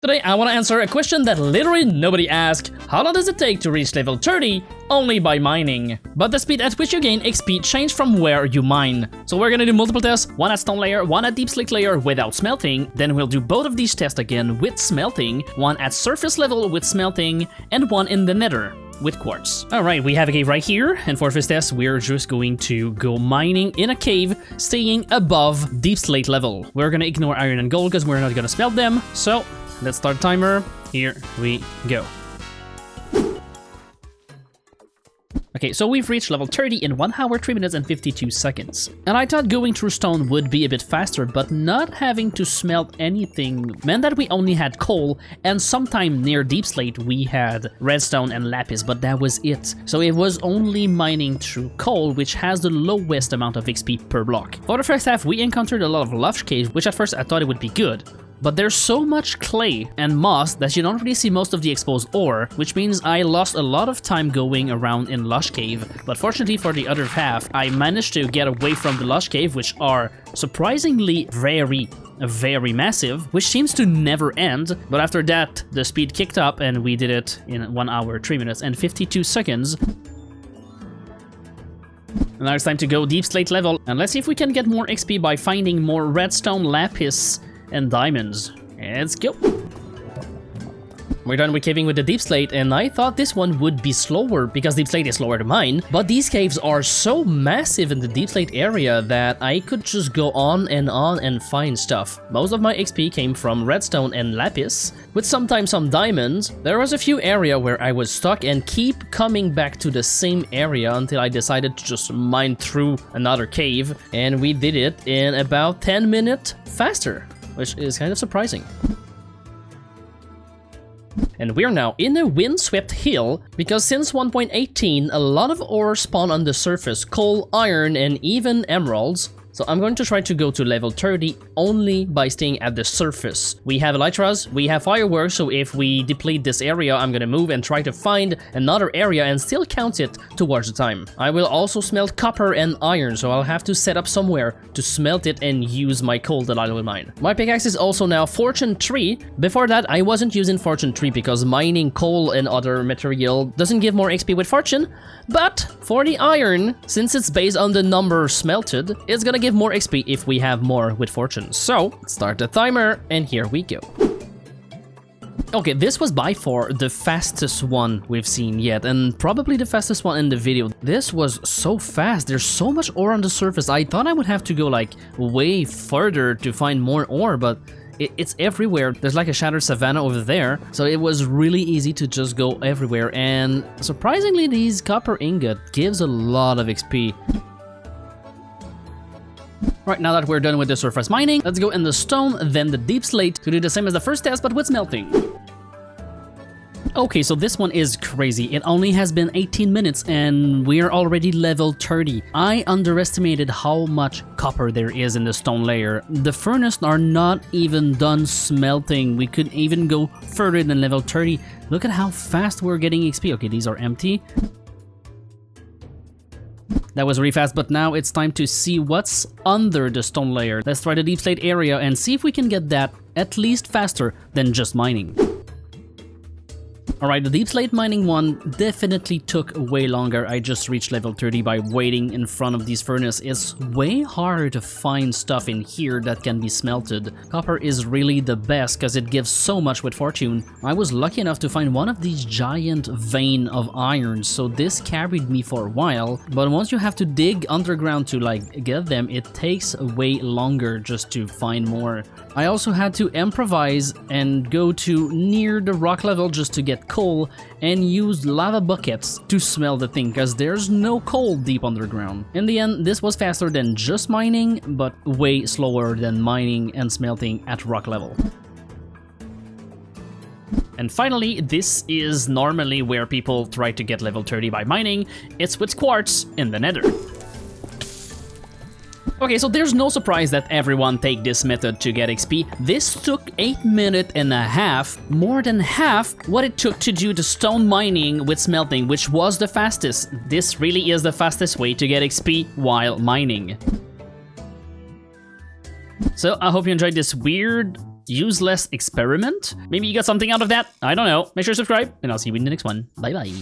Today I want to answer a question that literally nobody asked. How long does it take to reach level 30? Only by mining. But the speed at which you gain XP changed from where you mine. So we're gonna do multiple tests, one at stone layer, one at deep slate layer without smelting. Then we'll do both of these tests again with smelting, one at surface level with smelting, and one in the nether with quartz. Alright, we have a cave right here, and for this test we're just going to go mining in a cave, staying above deep slate level. We're gonna ignore iron and gold because we're not gonna smelt them, so let's start timer. Here we go. Okay, so we've reached level 30 in 1 hour, 3 minutes and 52 seconds. And I thought going through stone would be a bit faster, but not having to smelt anything meant that we only had coal, and sometime near deep slate we had redstone and lapis, but that was it. So it was only mining through coal, which has the lowest amount of XP per block. For the first half, we encountered a lot of lush caves, which at first I thought it would be good. But there's so much clay and moss that you don't really see most of the exposed ore, which means I lost a lot of time going around in Lush Cave. But fortunately for the other half, I managed to get away from the Lush Cave, which are surprisingly very massive, which seems to never end. But after that, the speed kicked up and we did it in 1 hour, 3 minutes and 52 seconds. Now it's time to go deep slate level, and let's see if we can get more XP by finding more redstone, lapis, and diamonds. Let's go. We're done with caving with the deep slate, and I thought this one would be slower because deep slate is slower to mine, but these caves are so massive in the deep slate area that I could just go on and find stuff. Most of my XP came from redstone and lapis, with sometimes some diamonds. There was a few areas where I was stuck and keep coming back to the same area until I decided to just mine through another cave, and we did it in about 10 minutes faster, which is kind of surprising. And we're now in a windswept hill, because since 1.18 a lot of ore spawn on the surface, coal, iron and even emeralds. So I'm going to try to go to level 30 only by staying at the surface. We have elytras, we have fireworks, so if we deplete this area, I'm gonna move and try to find another area and still count it towards the time. I will also smelt copper and iron, so I'll have to set up somewhere to smelt it and use my coal that I will mine. My pickaxe is also now Fortune 3. Before that, I wasn't using Fortune 3 because mining coal and other material doesn't give more XP with Fortune, but for the iron, since it's based on the number smelted, it's gonna give more XP if we have more with Fortune. So, start the timer, and here we go. Okay, this was by far the fastest one we've seen yet, and probably the fastest one in the video. This was so fast, there's so much ore on the surface. I thought I would have to go like way further to find more ore, but it's everywhere. There's like a shattered savanna over there, so it was really easy to just go everywhere, and surprisingly these copper ingot gives a lot of XP. Right, now that we're done with the surface mining, let's go in the stone, then the deep slate to do the same as the first test, but with smelting. Okay, so this one is crazy. It only has been 18 minutes and we're already level 30. I underestimated how much copper there is in the stone layer. The furnaces are not even done smelting. We could even go further than level 30. Look at how fast we're getting XP. Okay, these are empty. That was really fast, but now it's time to see what's under the stone layer. Let's try the deep slate area and see if we can get that at least faster than just mining. Alright, the deep slate mining one definitely took way longer. I just reached level 30 by waiting in front of these furnaces. It's way harder to find stuff in here that can be smelted. Copper is really the best because it gives so much with Fortune. I was lucky enough to find one of these giant vein of iron, so this carried me for a while. But once you have to dig underground to like get them, it takes way longer just to find more. I also had to improvise and go to near the rock level just to get coal and use lava buckets to smelt the thing because there's no coal deep underground. In the end, this was faster than just mining, but way slower than mining and smelting at rock level. And finally, this is normally where people try to get level 30 by mining. It's with quartz in the nether. Okay, so there's no surprise that everyone take this method to get XP. This took 8 minutes and a half, more than half what it took to do the stone mining with smelting, which was the fastest. This really is the fastest way to get XP while mining. So I hope you enjoyed this weird useless experiment. Maybe you got something out of that. I don't know. Make sure to subscribe, and I'll see you in the next one. Bye bye.